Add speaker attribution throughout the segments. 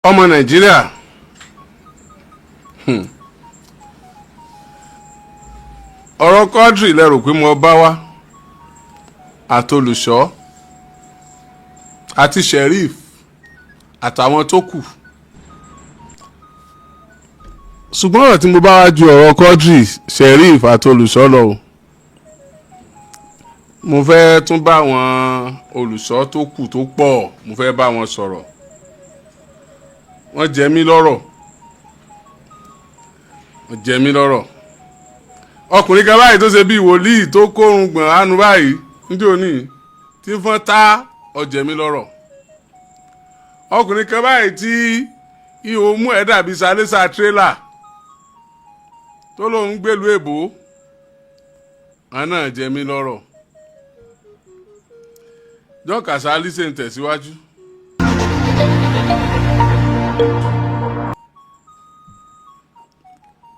Speaker 1: ọmọ Nàìjíríà ọ̀rọ̀ Quadri lẹ rò pé mo bá wá àti OLUSHO àti sheriff àtàwọn tó kù, ṣùgbọ́n ọ̀rọ̀ tí mo bá wá ju ọ̀rọ̀ Quadri, sheriff àti OLUSHO lọ o. Mo fẹ́ tún bá àwọn OLUSHO tó kù tó pọ̀, mo fẹ́ bá wọn sọ̀rọ̀. Wọ́n jẹ mí lọ́rọ̀, ọkùnrin kan báyìí tó ṣe bí wòlíì tó kórun gbọ̀n ánú báyìí níjẹ́ òní tí fọ́n tá ọ̀jẹ̀ mi lọ́rọ̀. Ọkùnrin kan báyìí tí ihò mú ẹ̀ dàbí sálẹ́sà tírélà tó lóun gbèlú èbó, àná jẹ mí lọ́rọ̀. Jọ́kàsá lísè ń tẹ̀síwájú.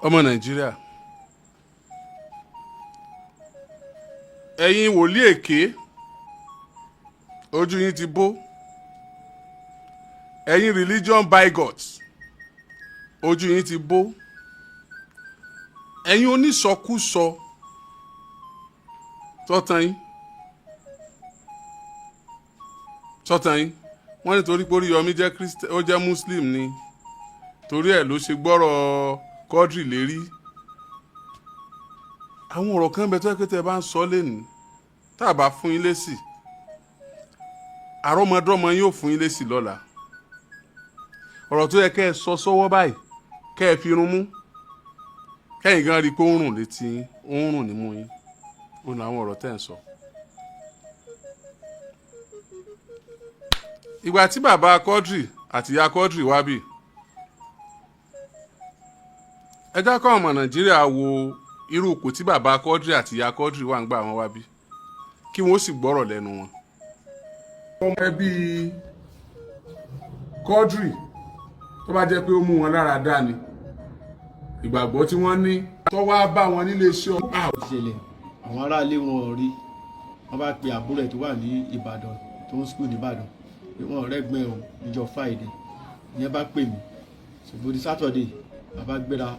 Speaker 1: Ọmọ Nàìjíríà, ẹ̀yin wòlíì èké, ojú yín ti bó. Ẹ̀yin religion bigots, ojú yín ti bó. Ẹ̀yin onísọkúsọ, sọ́tàn yín wọ́n ní torí pé Oriyomi jẹ́ Muslim ni torí ẹ̀ ló ṣe gbọ́rọ̀ Quadri lérí. Àwọn ọ̀rọ̀ kan bẹ tó yẹ kí tẹ́ bá ń sọ lẹ́nu tá a bá fún yín lésì, àrọ́mọdọ́mọ yín ò fún yín lésì lọ́la. Ọ̀rọ̀ tó yẹ kẹ́ ẹ sọ sọ́wọ́ báyìí kẹ́ ẹ fi irun mú, kẹ́yìn gan rí i pé ó ń rùn létí yín, ó ń rùn nímú yín. Ó ní àwọn ọ̀rọ̀ tẹ́ ẹ̀ ń sọ. Ìgbà tí bàbá Quadri àti ìyá Quadri wá bì, ẹ já kọ́ ọmọ Nàìjíríà wo irú ipò tí bàbá Quadri àti ìyá Quadri wà ń gbà wọn wá bí, kí wọ́n sì gbọ́rọ̀ lẹ́nu wọn. ọmọ ẹbí Quadri tó bá jẹ́ pé ó mú wọn lára dá ni, ìgbàgbọ́ tí wọ́n ní tó wá bá wọn nílé iṣẹ́ ọ̀pá.
Speaker 2: ìṣẹ̀lẹ̀ àwọn aráalé wọn ò rí, wọ́n bá pe àbúrò ẹ̀ tó wà ní Ìbàdàn tó ń skul ní Ìbàdàn pé wọ́n rẹ́gbẹ́ o níjọ́ Friday, ìyẹn bá pè mí ṣùgbọ́n di Saturday bàbá gbéra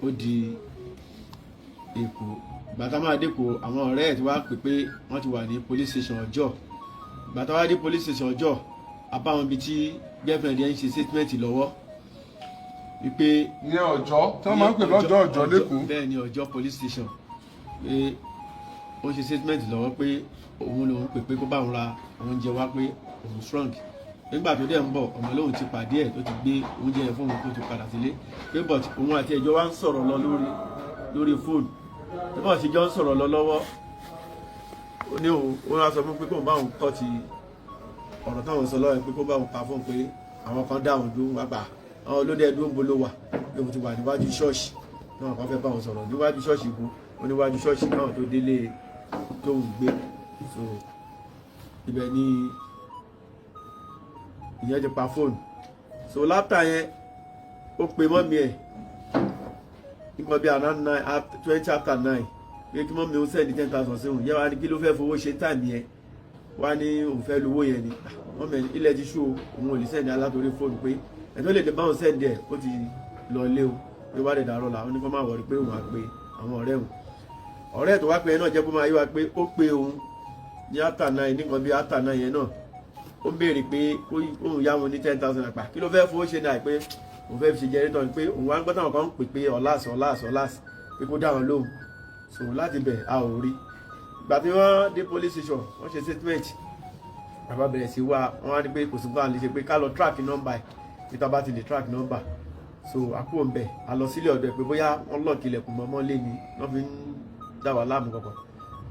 Speaker 2: ó di Èkó. Ìgbà tá máa dẹ́kọ̀ àwọn ọ̀rẹ́ ẹ̀ tí wàá pè pé wọ́n ti wà ní police station Ọjọ́. Ìgbà tá wá dé police station Ọjọ́, abáwọn ibi tí girlfriend yẹn ń ṣe statement lọ́wọ́ wípé
Speaker 1: ìyẹn Ọjọ́ tí wọ́n máa ń pè lọ́jọ́ Ọjọ́ lẹ́kọ̀ọ́.
Speaker 2: bẹ́ẹ̀ ni Ọjọ́ police station pé ó ń ṣe statement lọ́wọ́ pé òun lòun pè pé kó bá òun ra oúnjẹ wá pé òun strong. Nígbà tó dẹ̀ ń bọ̀ ọmọ lóun ti pàdé ẹ̀ tó ti gbé oúnjẹ yẹn fún òun tó ti padà sílé pé but òun àti ẹjọ́ wá ń sọ̀rọ̀ lọ lórí fóònù. Bí wọ́n ṣe jọ ń sọ̀rọ̀ lọ lọ́wọ́, ó ní òun á sọ fún pé kóun bá òun kọ́ ti ọ̀rọ̀ táwọn sọ lọ́wọ́ pé kó bá òun pa fún pé àwọn kan dá òun dúró wágbà àwọn olóde ẹ̀dùn ń bolo wà pé òun ti wà níwájú ṣọ́ọ̀ṣì náà kan fẹ́ bá òun sọ̀rọ̀ níwájú ṣọ́ọ̀ṣì ìbò oníwájú ṣọ́ọ̀ṣì náà tó délé tóun gbé. So ibẹ̀ ni ìyẹn ti pa fóònù. So lápá yẹn ó pe mọ́mí ẹ̀ nípa bí around 20 after 9 pé kí mọ́mí òun sẹ́ni 10,000 sí òun yẹ́ wá ní kí ló fẹ́ fowó ṣe táìmì yẹn, wá ní òun fẹ́ lówó yẹn ni mọ́mí ilẹ̀ ti ṣú òun ò lè sẹ́ni alátorí fóònù pé ẹ̀tọ́ lè dé báwọn sẹ́ni ẹ̀ ó ti lọ ilé o pé wá dẹ̀ dàrọ́ la ó ní kó má wọrí pé òun á pe àwọn ọ̀rẹ́ òun. Ọ̀rẹ́ tó wá pé ẹ náà jẹ́ kó máa yí wa pé ó pe òun ní after 9 nìkan bí after 9 yẹn náà ó béèrè pé kóun yá wọn ní 10,000 àpá kí ló fẹ́ fowó ṣe náà pé òun fẹ́ fi ṣe jẹ́rìtọ̀ ni pé òun wá ń gbọ́ táwọn kan ń pè pé ọ̀làs pé kó dá wọn lóhùn. So láti bẹ̀ a ò rí. Ìgbà tí wọ́n dé police station wọ́n ṣe statement, bàbá bẹ̀rẹ̀ sí wá wọ́n á ní pé kò sí nǹkan lè ṣe pé ká lọ track number ẹ̀ pé tá a bá ti lè track number. So àpò ń bẹ̀ a lọ sílé ọ̀dọ̀ ẹ̀ pé bóyá wọ́n lọ́ọ̀kì ilẹ̀kùn mọ́mọ́ lé ni wọ́n fi ń dá wa láàmú kankan.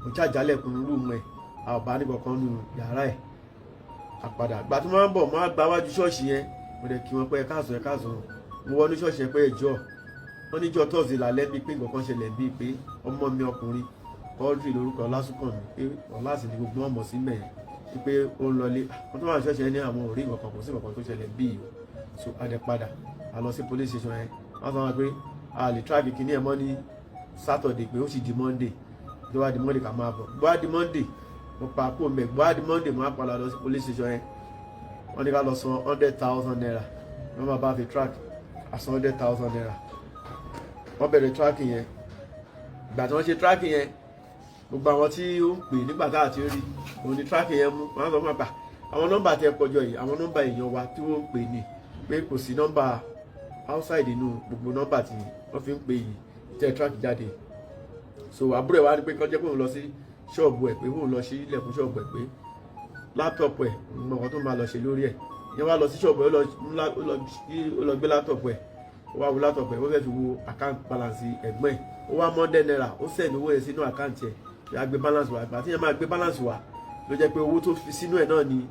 Speaker 2: Kò ṣàjálẹ̀kùn rúùmù ẹ̀ a ò bá ní kankan nù yàrá ẹ̀. Àpàdà ìgbà tí wọ́n ń bọ̀ wọ́n á gba wájú ṣọ́ọ̀ṣì yẹn mo dẹ̀ kí wọ́n pé ẹ káàsán mo wọnú ṣọ́ọ̀ṣì yẹn pé ẹjọ́ wọ́n níjọ́ tọ́sí lálẹ́ bíi pé nǹkan ṣẹlẹ̀ bíi pé ọmọ mi ọkùnrin Quadri lórúkọ Ọlásùnkànmí pé ọ̀làsì ni gbogbo ọmọ sí mẹ́yìn wípé ó ń lọlé. Wọ́n tó wà ní ṣọ́ọ̀ṣì yẹn ní àwọn òrí nǹkan kò sí nǹkan tó ṣẹlẹ̀ bíi o. So a dẹ̀ padà a lọ sí police station yẹn wọ́n sọ wọn pé a lè track kíní ẹ̀ mọ́ ní Saturday pé ó sì di Monday tó wá di Monday ká máa bọ̀ bó wá di Monday mo pa kó mẹ́ bó wá di Monday mo á padà lọ sí police station yẹn wọ́n ní ká lọ san 100,000 naira wọ́n máa bá fi track àsan 100,000 naira. Wọ́n bẹ̀rẹ̀ tracking yẹn. Ìgbà tí wọ́n ṣe tracking yẹn, gbogbo àwọn tí ó ń pè nígbà tá àti rí òun ni tracking yẹn mú. Wọ́n á sọ fún àgbà àwọn nọ́mbà tí ẹ pọ̀jọ yìí àwọn nọ́mbà èèyàn wa tí wọ́n ń pè ní pé kò sí nọ́mbà outside inú gbogbo nọ́mbà tí wọ́n fi ń pè yìí tẹ́ track jáde. So àbúrò ẹ̀ wá ní pé kọ́jẹ́ pé òun lọ sí ṣọ́ọ̀bù ẹ̀ pé òun lọ sí ilẹ̀kùn ṣọ́ọ̀bù ẹ̀ pé láptọ̀pù ẹ̀ nǹkan tó máa lọ ṣe lórí ẹ̀ yẹn wá lọ sí ṣọ́ọ̀bù ẹ̀ ó lọ gbé láptọ̀pù ẹ̀ ó wá wo láptọ̀pù ẹ̀ ó fẹ́ fi wo account balance ẹ̀gbọ́n ẹ̀ ó wá mọ́ndẹ́ náírà ó send owó yẹn sínú account ẹ̀ yà gbé balance wá àgbà tí yẹn máa gbé balance wá ló jẹ́ pé owó tó fi sínú ẹ̀ náà ni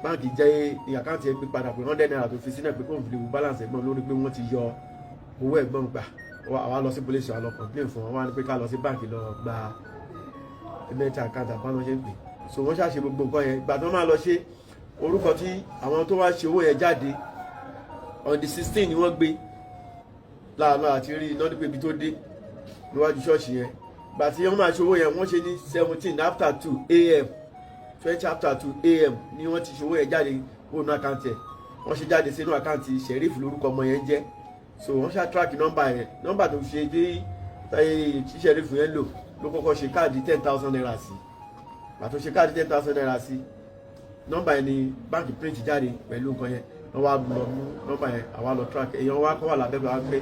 Speaker 2: báńkì jẹ́ ní àkáǹtì ẹ̀ gbé padà pé 100 naira tó fi sínú ẹ̀ pé kóun fi lè wo balance ẹ̀gbọ́n lórí pé wọ́n ti yọ owó ẹ̀gbọ́n gbà àwa lọ sí police wa lọ complain fún wọn wá ní pé ká lọ sí báńkì lọ gba payment account àbáná ṣe ń pè so wọ́n ṣàṣe gbogbo nǹkan yẹn ìgbà tó máa lọ ṣe orúkọ tí àwọn tó wá ṣe owó yẹn jáde on the 16 ni wọ́n gbé láàánú àti rí iná nípa ibi tó dé níwájú ṣọ́ọ̀ṣì yẹn ìgbà tí wọ́n máa ṣe owó yẹn wọ́n ṣe ní 17 after 2 a.m. 20 after 2 a.m. ni wọ́n ti ṣe owó yẹn jáde kóònù àkáǹtì ẹ̀ wọ́n ṣe jáde sínú àkáǹtì sheriff lórúkọ ọmọ yẹn jẹ́ so wọ́n ṣá track nọ́mbà yẹn nọ́mbà tó ṣe dé tí sheriff yẹn lò ló kọ́kọ́ ṣe káàdì 10,000 naira sí pàtó ṣe káàdì 10,000 naira sí nọ́mbà yẹn ni báńkì print jáde pẹ̀lú nǹkan yẹn wọ́n wá lọ mú nọ́mbà yẹn àwa lọ track èèyàn wá kọ́ wà lábẹ́bẹ̀ wá pé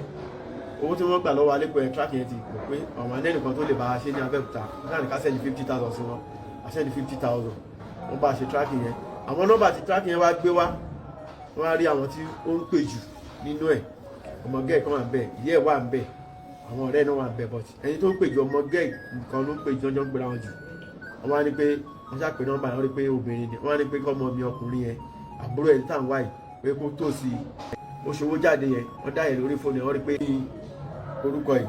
Speaker 2: owó tí wọ́n gbà lọ́wọ́ alẹ́kọ̀ọ́ yẹn track yẹn ti pọ̀ pé ọ̀mọ̀ ẹnìkan tó lè bá a ṣe ní Abẹ́òkúta nígbà ní ká sẹ́ni 50,000 sí wọn àṣẹ́ni 50,000 wọ́n bá ṣe tracking yẹn àwọn nọ́mbà tí tracking yẹn wá gbé wá wọ́n á rí àwọn tí ó ń pè jù nínú ẹ̀ ọmọ gẹ́ẹ̀ kan wà ń bẹ̀ ìyá ẹ̀ wà ń bẹ̀ àwọn ọ̀rẹ́ náà wà ń bẹ̀ but ẹni tó ń pè jù ọmọ gẹ́ẹ̀ nìkan ló ń pè jọjọ́ ń gbéra wọn jù wọ́n wá ní pé wọ́n ṣàpè nọ́mbà yẹn wọ́n rí pé obìnrin ni wọ́n wá ní pé kọ́mọ mi ọkùnrin yẹn àbúrò ẹ̀ tá à ń wáyì pé kó tó sí i ó ṣòwò jáde yẹn wọ́n dá yẹn lórí fóònù yẹn wọ́n rí pé orúkọ yìí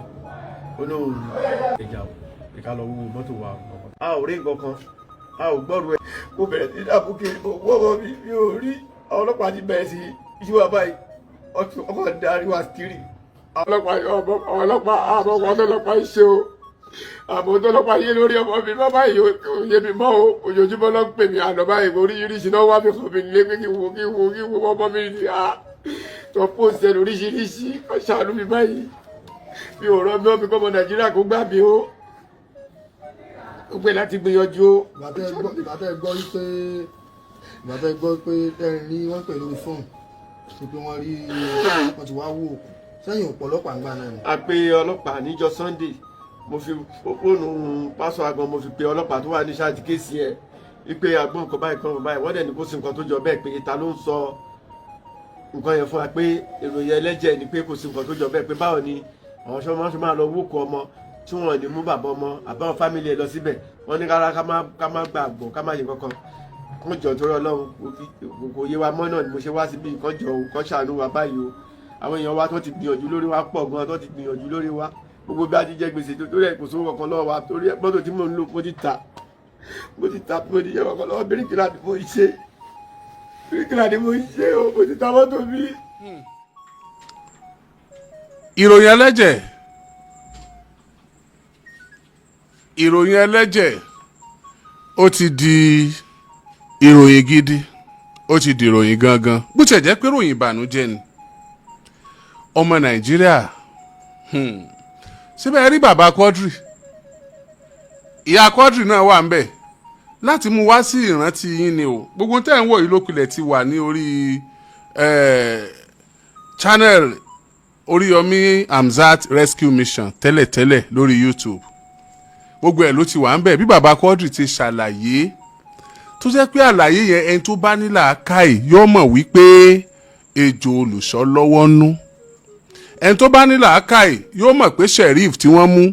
Speaker 2: ó lóun ìjà ìka lọ wo mọ́tò wa a ò rí nǹkan kan a ò gbọ́rù ẹ̀ kó bẹ̀rẹ̀ sí dàbò kiri owó ọmọ mi ò rí àwọn ọlọ́pàá ti bẹ̀rẹ̀ sí yíwá báyìí ọkọ̀ darí wa kiri. àwọn ọlọ́pàá àmọ́ ọmọ ọlọ́pàá ṣe o àmọ́ ọlọ́pàá yé lórí ọmọ mi bá báyìí òye mi mọ́ o ojoojúmọ́ ló ń pè mí àná báyìí oríṣiríṣi náà wá mi kàn mí lé pé kí wo ọmọ mi ní a tó pòṣẹ oríṣiríṣi ṣàánú mi báyìí mi ò rọ mi ọ́ mi kọ́ ọmọ Nàìjíríà kó gbà mí o ó pé láti gbìyànjú o.
Speaker 3: ìbátẹ́ gbọ́ pé tẹ́rin ní wọ́n pẹ̀lú fóònù pé wọ́n rí wọ́n ti wá wò òkú sẹ́yìn òpó ọlọ́pàá ń gbà náà ni.
Speaker 2: a pe ọlọ́pàá níjọ́ Sunday mo fi fóònù pásọ agan mo fi pe ọlọ́pàá tó wà ní ṣáàjì kéèsì ẹ̀ wípé agbọ́n nǹkan báyìí kan báyìí wọ́n dẹ̀ ní kó sí nǹkan tó jọ bẹ́ẹ̀ pé ìta ló ń sọ nǹkan yẹn fún wa pé ìròyìn ẹlẹ́jẹ̀ ni pé kò sí nǹkan tó jọ bẹ́ẹ̀ pé báwo ni àwọn ṣọmọ máa lọ wókò ọmọ tí wọn ní mú bàbá ọmọ àbáwọn fámìlì ẹ lọ síbẹ̀ wọ́n ní rárá ká má gbàgbọ́ ká má yẹ kankan wọ́n jọ torí Ọlọ́run kò yé wa mọ́ náà ni mo ṣe wá síbi nǹkan jọ nǹkan ṣàánú wa báyìí o àwọn èèyàn wa tó ti gbìyànjú lórí wa pọ̀ gan tó ti gbìyànjú lórí wa gbogbo bí a ti jẹ gbèsè tó rẹ̀ kò sówó kankan lọ́wọ́ wa torí mọ́tò tí mò ń lò mo ti ta mo ti jẹ kankan lọ́wọ́ bíríkìlà ni mo ṣe o mo ti ta mọ́tò mi.
Speaker 1: ìròyìn ẹlẹ́jẹ̀ ó ti di ìròyìn gidi ó ti di ìròyìn gangan bó tiẹ̀ jẹ́ pé ìròyìn ìbànújẹ́ ni ọmọ Nàìjíríà síbẹ̀ rí bàbá Quadri ìyá Quadri náà wà ń bẹ̀ láti mú wá sí ìrántí yín ni o gbogbo tẹ́ ń wò yìí lókulẹ̀ ti wà ní orí channel Oriyomi Hamzat Rescue Mission tẹ́lẹ̀tẹ́lẹ̀ lórí YouTube gbogbo ẹ̀ ló ti wà ń bẹ̀ bí bàbá Quadri ti ṣàlàyé tó jẹ́ pé àlàyé yẹn ẹni tó bá ní làákàyè yóò mọ̀ wípé ejò olùṣọ́ lọ́wọ́ nú ẹni tó bá ní làákàyè yóò mọ̀ pé sheriff tí wọ́n mú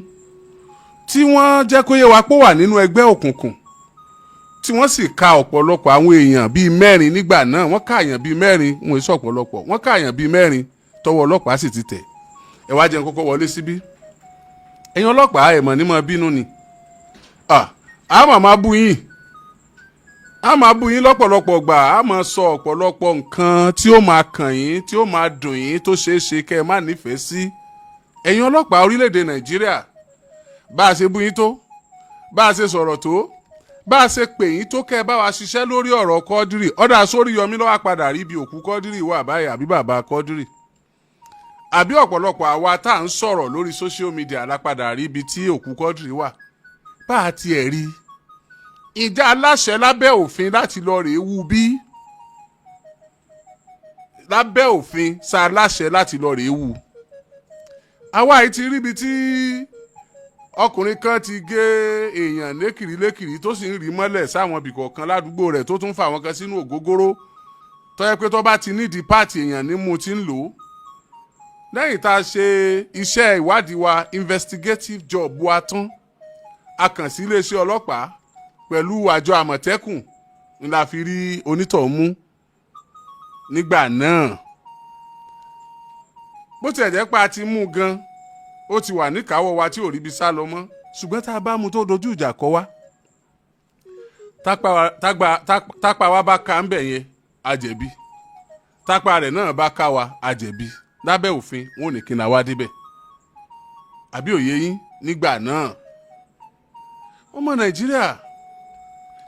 Speaker 1: tí wọ́n jẹ́ kó yé wa pé wà nínú ẹgbẹ́ òkùnkùn tí wọ́n sì ka ọ̀pọ̀lọpọ̀ àwọn èèyàn bíi mẹ́rin nígbà náà wọ́n ká èèyàn bíi mẹ́rin wọn èso ọ̀pọ̀lọpọ̀ wọ́n ká èèyàn bíi mẹ́rin tọwọ́ ọlọ́pàá sì ti tẹ̀ ẹ wá jẹun kọ́kọ́ wọlé síbí ẹ̀yin ọlọ́pàá ẹ̀mọ̀ ní mọ̀ bínú ni a máa bú yín lọ́pọ̀lọpọ̀ gbà a máa sọ ọ̀pọ̀lọpọ̀ nǹkan tí ó máa kàn yín tí ó máa dùn yín tó ṣeé ṣe kẹ́ ẹ má nífẹ̀ẹ́ sí ẹ̀yin ọlọ́pàá orílẹ̀-èdè Nàìjíríà bá a ṣe bú yín tó bá a ṣe sọ̀rọ̀ tó bá a ṣe pè yín tó kẹ́ ẹ bá wa ṣiṣẹ́ lórí ọ̀rọ̀ Quadri ọ̀dà Oriyomi ló wá padà rí ibi òkú Quadri wà báyìí àbí bàbá Quadri àbí ọ̀pọ̀lọpọ̀ àwa tá à ń sọ̀rọ̀ lórí social media lápadà rí ibi tí òkú Quadri wà bá a tiẹ̀ rí ìjà aláṣẹ lábẹ́ òfin láti lọ rèé wú bí lábẹ́ òfin sa aláṣẹ láti lọ rèé wú àwa yìí ti ríbi tí ọkùnrin kan ti gé èèyàn lékìrí tó sì ń rí mọ́lẹ̀ sáwọn ibìkọ̀ọ̀kan ládùúgbò rẹ̀ tó tún fà wọ́n kan sínú ògógóró tó yẹ pé tó bá ti nídìí páàtì èèyàn ní mú ti ń lò ó lẹ́yìn tá a ṣe iṣẹ́ ìwádìí wa investigative job wa tán a kàn sí iléeṣẹ́ ọlọ́pàá pẹ̀lú àjọ àmọ̀tẹ́kùn ni la fi rí onítọ̀hún mú nígbà náà bó tilẹ̀ jẹ́ pé a ti mú gan ó ti wà níkàáwọ́ wa tí ò ríbi sá lọ mọ́ ṣùgbọ́n tá a bá mú tó dojú ìjà kọ wá tápá wa bá ká ń bẹ̀ yẹn a jẹ̀bi tápá rẹ̀ náà bá ká wa a jẹ̀bi lábẹ́ òfin wọn ò ní kí n wá débẹ̀ àbí òye yín nígbà náà ọmọ Nàìjíríà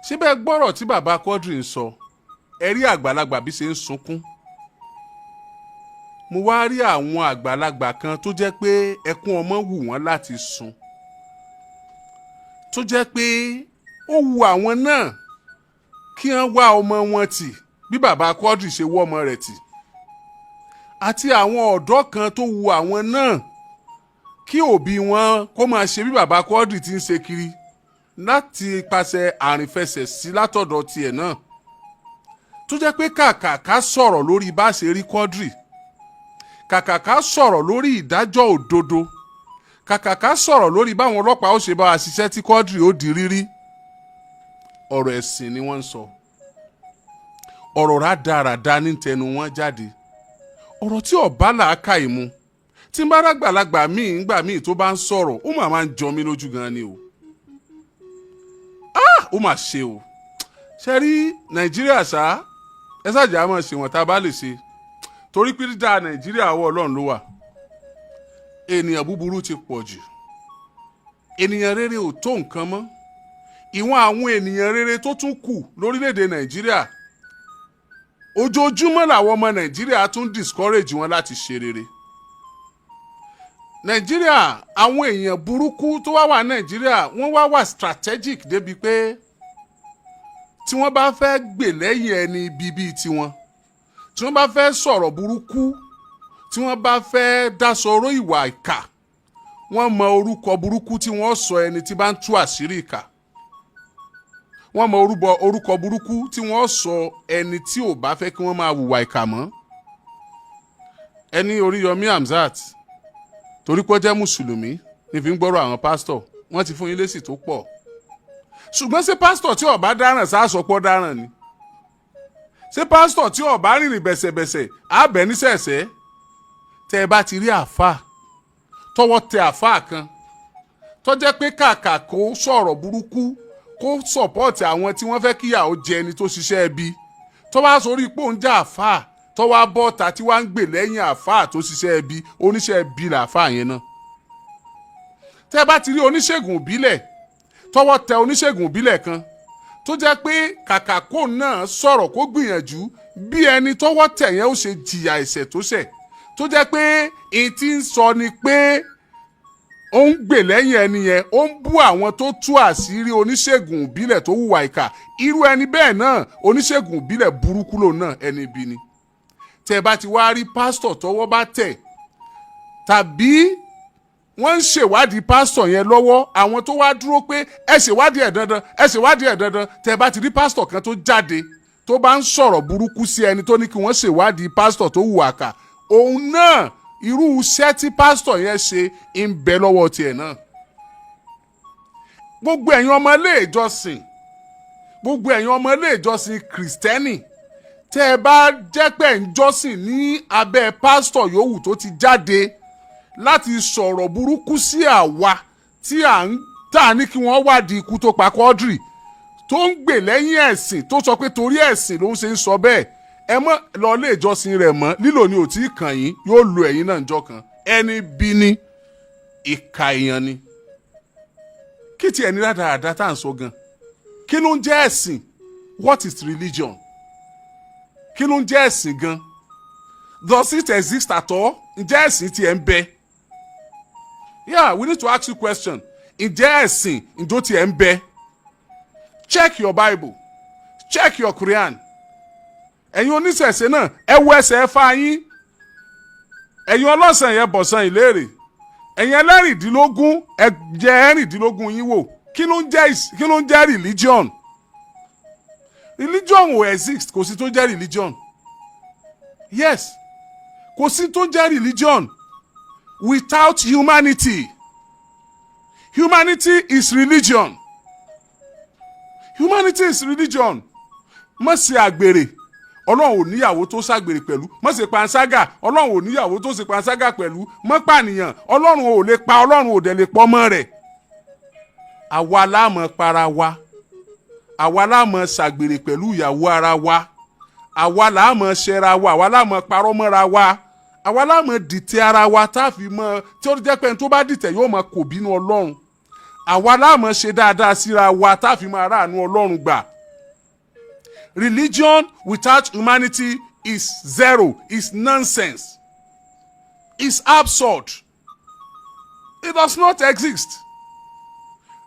Speaker 1: síbẹ̀ gbọ́rọ̀ tí bàbá Quadri ń sọ ẹ rí àgbàlagbà bí ṣe ń sunkún mo wá rí àwọn àgbàlagbà kan tó jẹ́ pé ẹkún ọmọ wù wọ́n láti sun tó jẹ́ pé ó wù àwọn náà kí wọ́n wá ọmọ wọn tì bí bàbá Quadri ṣe wọ́ ọmọ rẹ̀ tì àti àwọn ọ̀dọ́ kan tó wù àwọn náà kí òbí wọn kó máa ṣe bí bàbá Quadri ti ń ṣe kiri láti pàṣẹ àrìnfẹsẹ̀ sí látọ̀dọ̀ tiẹ̀ náà tó jẹ́ pé kàkà ká sọ̀rọ̀ lórí bá ṣe rí Quadri kàkà ká sọ̀rọ̀ lórí ìdájọ́ òdodo kàkà ká sọ̀rọ̀ lórí báwọn ọlọ́pàá ó ṣe bá wa ṣiṣẹ́ tí Quadri ó di rírí ọ̀rọ̀ ẹ̀sìn ni wọ́n ń sọ ọ̀rọ̀ rádaràda ní tẹnu wọn jáde ọ̀rọ̀ tí ọ̀bá làákà ìmú tí n bá rágbàlagbà míì ńgbà míì tó bá ń sọ̀rọ̀ ó mà máa ń jọ mí lójú gan ni o ó mà ṣe o ṣe rí Nàìjíríà ṣá ẹ ṣàjà máa ṣe wọn tá a bá lè ṣe torí pé dídá Nàìjíríà ọwọ́ Ọlọ́run ló wà ènìyàn búburú ti pọ̀ jù ènìyàn rere ò tó nǹkan mọ́ ìwọ̀n àwọn ènìyàn rere tó tún kù lórílẹ̀‐èdè Nàìjíríà ojoojúmọ́ làwọn ọmọ Nàìjíríà tún discourage wọn láti ṣe rere Nàìjíríà àwọn èèyàn burúkú tó wá Nàìjíríà wọ́n wà strategic débi pé tí wọ́n bá fẹ́ gbè lẹ́yìn ẹni bíbí tiwọn tí wọ́n bá fẹ́ sọ̀rọ̀ burúkú tí wọ́n bá fẹ́ dáṣọró ìwà ìkà wọ́n mọ orúkọ burúkú tí wọ́n sọ ẹni tí bá ń tú àṣírí ìkà wọ́n mọ orúkọ burúkú tí wọ́n sọ ẹni tí ò bá fẹ́ kí wọ́n máa hùwà ìkà mọ́ ẹni Oriyomi Hamzat torí pé ó jẹ́ mùsùlùmí ní fi ń gbọ́rọ̀ àwọn pásítọ̀ wọ́n ti fún yín lésì tó pọ̀ ṣùgbọ́n ṣé pásítọ̀ tí ó bá dáràn sáàsọpọ̀ dáràn ni ṣé pásítọ̀ tí ó bá rìnrìn bẹ̀sẹ̀bẹ̀sẹ̀ àbẹ̀ nísẹ̀sẹ̀ tẹ́ ẹ bá ti rí àáfàá tọwọ́ tẹ àáfàá kan tó jẹ́ pé kàkà kó sọ̀rọ̀ burúkú kó sọ̀pọ̀tì àwọn tí wọ́n fẹ́ kíyàwó jẹ ẹni tó ṣiṣẹ́ ẹbí tó wá sórí pò ń já àáfàá tó wá bọ́ta tí wá ń gbè lẹ́yìn àáfàá tó ṣiṣẹ́ ẹbí oníṣẹ́ ẹbí làáfàá yẹn náà tẹ́ ẹ bá ti rí oníṣègùn ìbílẹ̀ tọwọ́ tẹ oníṣègùn ìbílẹ̀ kan tó jẹ́ pé kàkà kó náà sọ̀rọ̀ kó gbìyànjú bí ẹni tọwọ́ tẹ̀ yẹn ó ṣe jìyà ẹ̀ṣẹ̀ tó ṣẹ̀ tó jẹ́ pé èyí tí ń sọ ni pé ó ń gbè lẹ́yìn ẹni yẹn ó ń bú àwọn tó tú àṣírí oníṣègùn ìbílẹ̀ tó hùwà ìkà irú ẹni bẹ́ẹ̀ náà oníṣègùn ìbílẹ̀ burúkú lòun náà ẹni ibi ni tẹ́ bá ti wá rí pásítọ̀ tọwọ́ bá tẹ̀ tàbí wọ́n ń ṣèwádìí pásítọ̀ yẹn lọ́wọ́ àwọn tó wá dúró pé ẹ ṣèwádìí ẹ̀ dandan ẹ ṣèwádìí ẹ̀ dandan tẹ́ bá ti rí pásítọ̀ kan tó jáde tó bá ń sọ̀rọ̀ burúkú sí ẹni tó ní kí wọ́n ṣèwádìí pásítọ̀ tó hùwà ìkà òun náà irú iṣẹ́ tí pásítọ̀ yẹn ṣe ń bẹ lọ́wọ́ tiẹ̀ náà. gbogbo ẹ̀yin ọmọ ilé ìjọsìn gbogbo ẹ̀yin ọmọ ilé ìjọsìn kìrìsìtẹ́nì tẹ́ ẹ bá jẹ́ pé ń jọ́sìn ní abẹ́ pásítọ̀ yòówù tó ti jáde láti sọ̀rọ̀ burúkú sí àwa tí à ń tà ní kí wọ́n wádìí ikú tó pa Quadri tó ń gbè lẹ́yìn ẹ̀sìn tó sọ pé torí ẹ̀sìn ló ń ṣe ń sọ bẹ́ẹ̀ ẹ mọ́ lọ ilé ìjọsìn rẹ̀ mọ́ lílò ni ò tí ì kàn yín yóò lo ẹ̀yin náà njọ́ kan ẹni bí ní ìka èèyàn ni kí ti ẹni rádaràda tá à ń sọ gan kí ló ń jẹ́ ẹ̀sìn? What is religion? Kí ló ń jẹ́ ẹ̀sìn gan? Does it exist at all? Ǹjẹ́ ẹ̀sìn ti ẹ̀ ń bẹ? Yeah, we need to ask you question. Ǹjẹ́ ẹ̀sìn ǹjọ́ ti ẹ̀ ń bẹ? Check your Bible. Check your Quran. Ẹ̀yin oníṣẹ̀ṣe náà ẹ wo ẹsẹ̀ ẹ̀fà yín. Ẹ̀yin ọlọ́sàn yẹn bọ̀sán ìlérè. Ẹ̀yin ẹlẹ́rìndínlógún ẹ jẹ́ ẹ̀rìndínlógún yín wò. Kí ló ń jẹ́ religion? Religion ò exist, kò sí tó jẹ́ religion. Yes, kò sí tó jẹ́ religion without humanity. Humanity is religion. Humanity is religion. Má ṣe àgbèrè, Ọlọ́run ò níyàwó tó ṣàgbèrè pẹ̀lú. Má ṣe panṣágà, Ọlọ́run ò níyàwó tó ṣe panṣágà pẹ̀lú. Má pànìyàn, Ọlọ́run ò lè pa, Ọlọ́run ò dẹ̀ lè pọ̀ mọ́ rẹ̀. Àwa la mọ̀ para wa. Àwa la mọ̀ ṣàgbèrè pẹ̀lú ìyàwó ara wa. Àwa la mọ̀ ṣẹra wa, àwa la mọ̀ parọ́ mọ́ra wa. Àwa la mọ̀ dìtẹ̀ ara wa tá fi mọ̀ tí ó jẹ́ pé ẹni tó bá dìtẹ̀ yóò mọ̀ kò bínú Ọlọ́run. Àwa la mọ̀ ṣe dáadáa síra wa tá fi mọ̀ ráàánú Ọlọ́run gbà. Religion without humanity is zero, is nonsense, is absurd. It does not exist.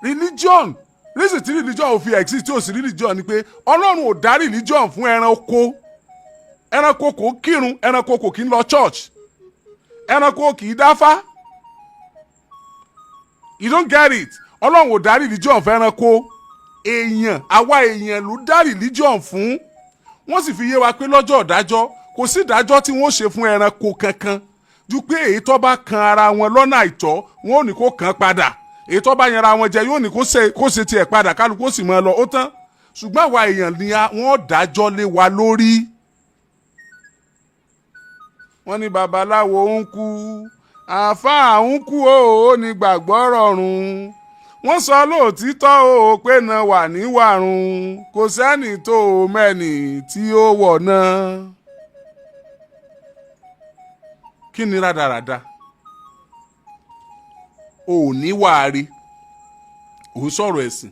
Speaker 1: Religion, reason tí religion ò fi exist tí ò sí religion ni pé Ọlọ́run ò dá religion fún ẹranko. Ẹranko kò kírun, ẹranko kò kí ń lọ church, ẹranko kì í dáfá. You don't get it. Ọlọ́run ò dá religion fún ẹranko. Èèyàn, àwa èèyàn ló dá religion fún. Wọ́n sì fi yé wa pé lọ́jọ́ ìdájọ́ kò sí ìdájọ́ tí wọ́n ṣe fún ẹranko kankan ju pé èyí tó bá kan ara wọn lọ́nà àìtọ́ wọn ò ní kó kàn padà. Èyí tó bá yanra wọn jẹ yóò ní kó ṣe tiẹ̀ padà kálukú ó sì máa lọ ó tán. Ṣùgbọ́n àwa èèyàn ni wọ́n dájọ́ lé wa lórí. Wọ́n ní babaláwo ń kú, àáfàá ń kú ó ní gbàgbọ́ rọrùn. Wọ́n sọ lóòtítọ́ o pé náà wà níwàrùn, kò sẹ́ni tó mẹ́ni tí ó wọ̀ náà. Kí ni rádaràda? O ò níwàárí, ò ń sọ̀rọ̀ ẹ̀sìn.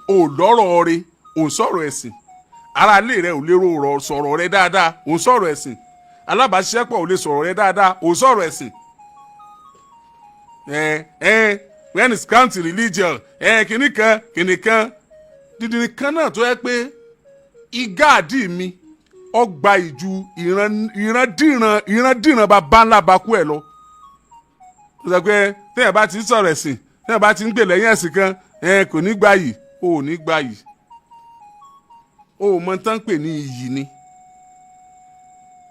Speaker 1: O ò lọ́rọ̀ rẹ, ò ń sọ̀rọ̀ ẹ̀sìn. Ará ilé rẹ ò lè sọ̀rọ̀ rẹ dáadáa, ò ń sọ̀rọ̀ ẹ̀sìn. Alábàáṣiṣẹ́pọ̀ ò lè sọ̀rọ̀ rẹ dáadáa, ò ń sọ̀rọ̀ ẹ̀sìn. When it comes to religion, kìnìkan dídìrín kan náà tó yẹ pé igáàdì mi ọgbà ìju ìrandíran bàbá ńlá bakú ẹ lọ. Ó sọ pé téèyàn bá ti ń sọ̀rọ̀ ẹ̀sìn, téèyàn bá ti ń gbè lẹ́yìn ẹ̀sìn kan, kò ní gbà yìí, ò ní gbà yìí. Ó mọ tán pè ní iyì ni.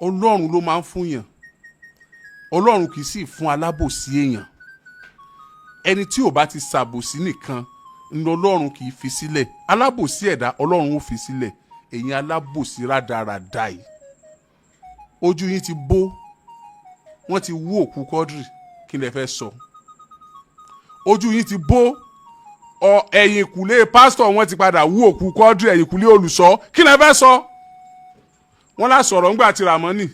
Speaker 1: Ọlọ́run ló máa ń fún yàn. Ọlọ́run kì í sì fún alábòsí èèyàn. Ẹni tí ò bá ti ṣàbòsí nìkan ni Ọlọ́run kì í fi sílẹ̀. Alábòsí ẹ̀dá Ọlọ́run ó fi sílẹ̀. Ẹ̀yin alábòsí rádaràda yìí. Ojú yín ti bó. Wọ́n ti wú òkú Quadri. Kí lẹ fẹ́ sọ? Ojú yín ti bó. Ẹ̀yìn kùlé pásítọ̀ wọ́n ti padà wú òkú Quadri, ẹ̀yìn kùlé olùṣọ́. Kí lẹ fẹ́ sọ? Wọ́n lá sọ̀rọ̀ ńgbà tí Ramoni.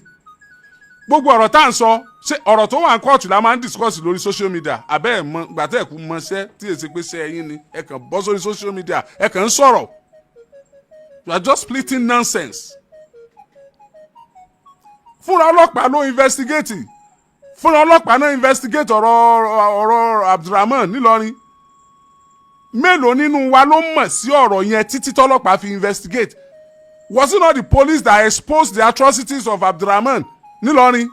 Speaker 1: Gbogbo ọ̀rọ̀ tá à ń sọ, ṣé ọ̀rọ̀ tó wà ní kóòtù la máa ń discuss lórí social media? Àbẹ́ ẹ̀ mọ gbàtẹ́ ẹ̀kú mọṣẹ́ tí èsì pé ṣe ẹ̀yin ni ẹ kàn bọ́ sórí social media ẹ kàn ń sọ̀rọ̀. You are just splitting nonsense. Fúnra ọlọ́pàá ló investigate. Fúnra ọlọ́pàá náà investigate ọ̀rọ̀ Abdulrahman nílọrin. Mélòó nínú wa ló mọ̀ sí ọ̀rọ̀ yẹn títí tọ́lọ́pàá fi investigate? Was it not the police that exposed the atrocities of Abdulrahman nílọrin?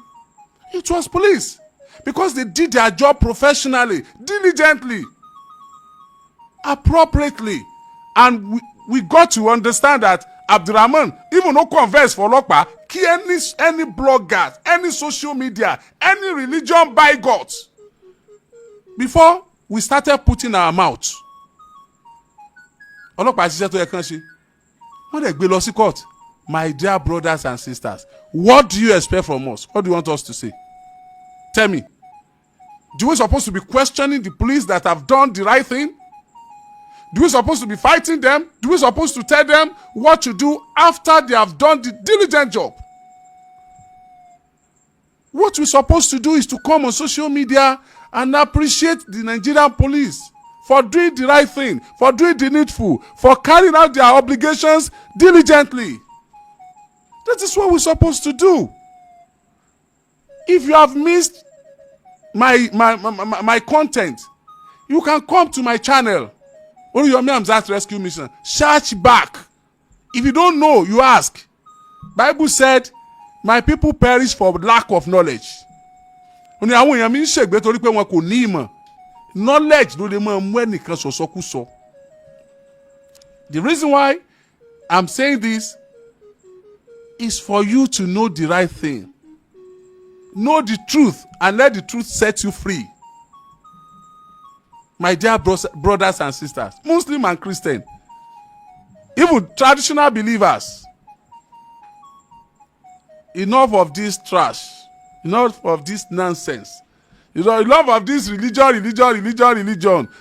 Speaker 1: It was police, because they did their job professionally, diligently, appropriately, and we got to understand that Abdulrahman even no converse for ọlọ́pàá kí any bloggers, any social media, any religion bigots before we started putting our mouth. Ọlọ́pàá ṣiṣẹ́ tó yẹ kán ṣe. Wọ́n dẹ̀ gbé lọ sí court. My dear brothers and sisters, what do you expect from us? What do you want us to say? Tell me. Do we supposed to be questioning the police that have done the right thing? Do we supposed to be fighting them? Do we supposed to tell them what to do after they have done the diligent job? What we're supposed to do is to come on social media and appreciate the Nigerian police for doing the right thing, for doing the needful, for carrying out their obligations diligently. That is what we're supposed to do. If you have missed my content, you can come to my channel, Oriyomi Hamzat Rescue Mission. Search back. If you don't know, you ask. Bible said, my people perish for lack of knowledge. Oni àwọn èèyàn mi ń ṣègbé torí pé wọn kò ní ìmọ̀. Knowledge ló lè máa mú ẹnìkan sọ̀sọ́kúsọ. The reason why I'm saying this is for you to know the right thing. Know the truth and let the truth set you free. My dear brothers and sisters, Muslim and Christian, even traditional believers, enough of this trash, enough of this nonsense. Enough of this religion.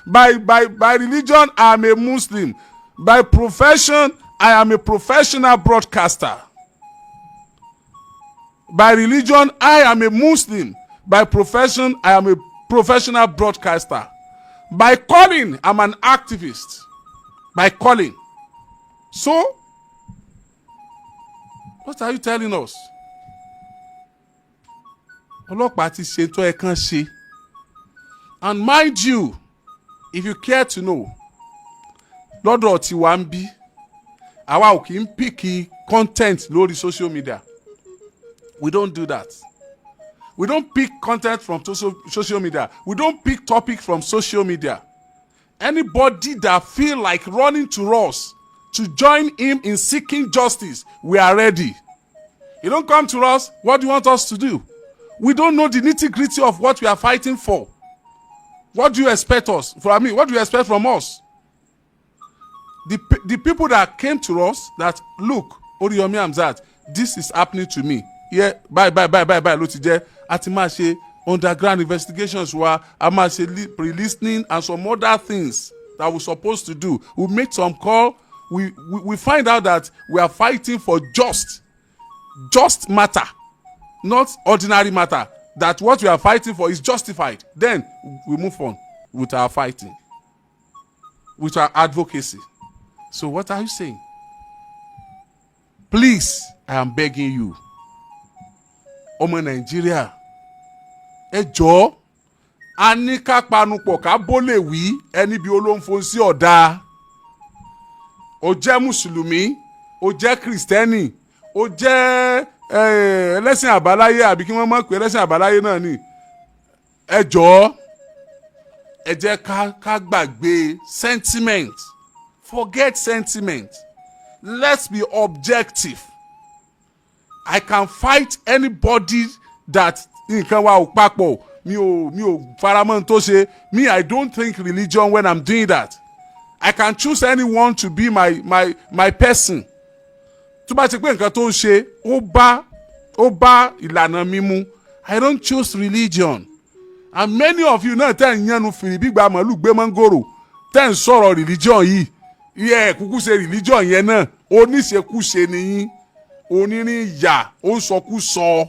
Speaker 1: By religion, I am a Muslim. By profession, I am a professional broadcaster. By religion, I am a Muslim. By profession, I am a professional broadcaster. By calling, I'm an activist. By calling. So, what are you telling us? Ọlọ́pàá ti ṣe tó ẹ kàn ṣe. And mind you, if you care to know, lọ́dọ̀ tiwa ń bí, àwa ò kì í pick content lórí social media. We don't do that. We don't pick content from social media. We don't pick topic from social media. Anybody that feel like running to us to join him in seeking justice, we are ready. You don't come to us, what do you want us to do? We don't know the nitty-gritty of what we are fighting for. What do you expect us from me? What do you expect from us? The people that came to us that, look, Oriyomi Hamzat, this is happening to me. Yeah, bye, ló ti jẹ́, a ti máa ṣe underground investigations wa, a máa ṣe pre-listening and some other things that we're supposed to do. We make some call, we find out that we are fighting for just matter, not ordinary matter, that what we are fighting for is justified. Then we move on with our fighting, with our advocacy. So what are you saying? Please, I am begging you, ọmọ Nàìjíríà, ẹ jọ̀ọ́, a ní ká panupọ̀ ká bó lè wí ẹni bí olóńfo sí ọ̀dà. Ó jẹ́ Mùsùlùmí, ó jẹ́ Kristẹni, ó jẹ́ ẹlẹ́sìn àbáláyé àbí kí wọ́n mọ̀ pé ẹlẹ́sìn àbáláyé náà ni. Ẹ jọ̀ọ́, ẹ jẹ́ ká gbàgbé sentiment. Forget sentiment. Let's be objective. I can fight anybody that nǹkan wa ò papọ̀. Mi ò faramọ́ tó ṣe. Me, I don't think religion when I'm doing that. I can choose anyone to be my person. Tó bá ti pé nǹkan tó ń ṣe ó bá ìlànà mi mu. I don't choose religion. And many of you náà tẹ́ ń yánu fìrì bí gba màálù gbé mọ́ngòrò tẹ́ ń sọ̀rọ̀ religion yìí. Iye kúkú ṣe religion yẹn náà oníṣekúṣe nìyí. Onírin ìyà ó ń sọkúsọ.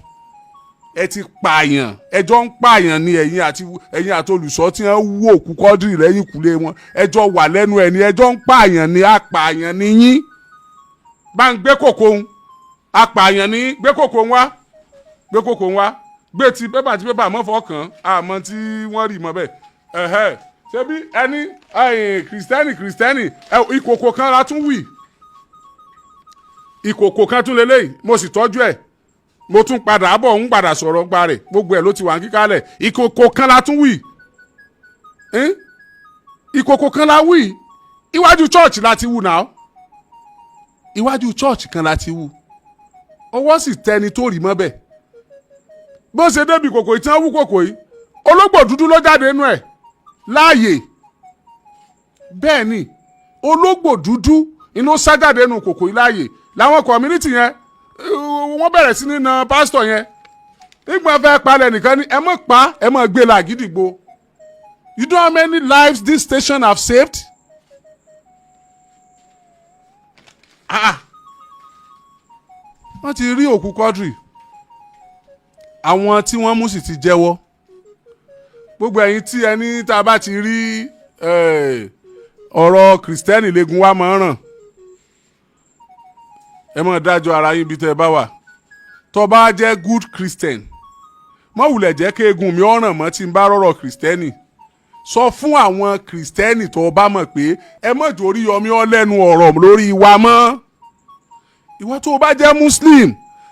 Speaker 1: Ẹ ti pààyàn, ẹjọ́ ń pààyàn ni ẹ̀yin àti olùṣọ́ tí wọ́n wú òkú Quadri lẹ́yìn kùlé wọn. Ẹjọ́ wà lẹ́nu ẹ̀ ni ẹjọ́ ń pààyàn ni apààyàn ni yín. Bá ń gbé kòkó ń apààyàn ni gbé kòkó ń wá gbé ti pépà mọ́fọ́ kan àmọ́ tí wọ́n rí mọ́ bẹ́ẹ̀. Ṣebí ẹni kìrìsìtẹ́nì ìkòkò kan la tún wì. Ìkòkò kan tún lélẹ́yìí mo sì tọ́jú ẹ̀. Mo tún padà bọ̀ ń padà sọ̀rọ̀ gba rẹ̀ gbogbo ẹ̀ ló ti wà ń kíkálẹ̀. Ìkòkò kan la tún wì. Ìkòkò kan la wì. Iwájú church la ti wù náà. Iwájú church kan la ti wù. Ọwọ́ sì tẹni tó rí mọ́ bẹ́ẹ̀. Bó ṣe débi kòkò yìí tí wọ́n wú kòkò yìí. Ológbò dúdú ló jáde nínú ẹ̀ láàyè. Bẹ́ẹ̀ ni ológbò dúdú inú sá jáde nínú kòkò yìí láàyè. Láwọn community yẹn wọ́n bẹ̀rẹ̀ sí ní na pásítọ̀ yẹn. Nígbà fẹ́ palẹ̀ nìkan ni ẹ mọ̀ pa ẹ mọ̀ gbé làgídìgbò. You know how many lives this station have saved? Wọ́n ti rí òkú Quadri. Àwọn tí wọ́n mú sì ti jẹ́wọ́. Gbogbo ẹ̀yin tí ẹni tá a bá ti rí ọ̀rọ̀ kìrìsìtẹ́nì legun wa máa ń ràn ẹ máa dájọ́ ara yín bí tẹ́ ẹ bá wà tó bá jẹ́ good christian má wulẹ̀ jẹ́ kí egun mi ọ̀ràn mọ́ tí n bá rọ̀rọ̀ kìrìsìtẹ́nì sọ fún àwọn kìrìsìtẹ́nì tó bá mọ̀ pé ẹ má jẹ́ Oríyọmí ọ lẹ́nu ọ̀rọ̀ lórí wa mọ́ ìwọ tó bá jẹ́ muslim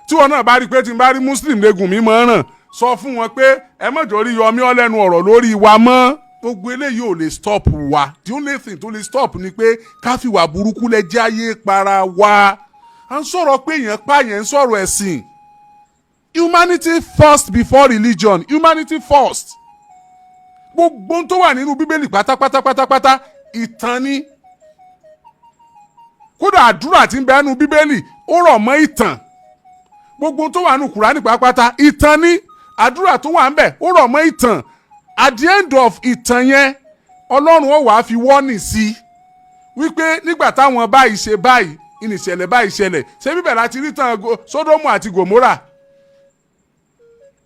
Speaker 1: tí wọn náà bá rí pé tí n bá rí muslim legun mi mọ́ ràn sọ fún wọn pé ẹ má jẹ́ Oríyọmí ọ lẹ́nu ọ̀rọ̀ lórí wa mọ́ gbogbo eléyìí ò lè stop wa the only thing tó lè stop ni pé káfíwà burúkú lẹ jẹ́ ayé para wa à ń sọ̀rọ̀ pé èèyàn pààyàn ń sọ̀rọ̀ ẹ̀sìn humanity first before religion humanity first gbogbo tó wà nínú bíbélì pátápátá ìtàn ni kódà àdúrà tí ń bẹ nínú bíbélì ó rọ̀ mọ́ ìtàn gbogbo tó wà nínú kùránì pátápátá ìtàn ni àdúrà tó wà ń bẹ ó rọ̀ mọ́ ìtàn at the end of ìtàn yẹn ọlọ́run ó wàá fi wọ́nì sí wípé nígbà táwọn báyìí ṣe báyìí ìnìṣẹ̀lẹ̀ báyìí ṣẹlẹ̀ ṣé bíbẹ̀ láti rí tàn Sódómù àti Gòmórà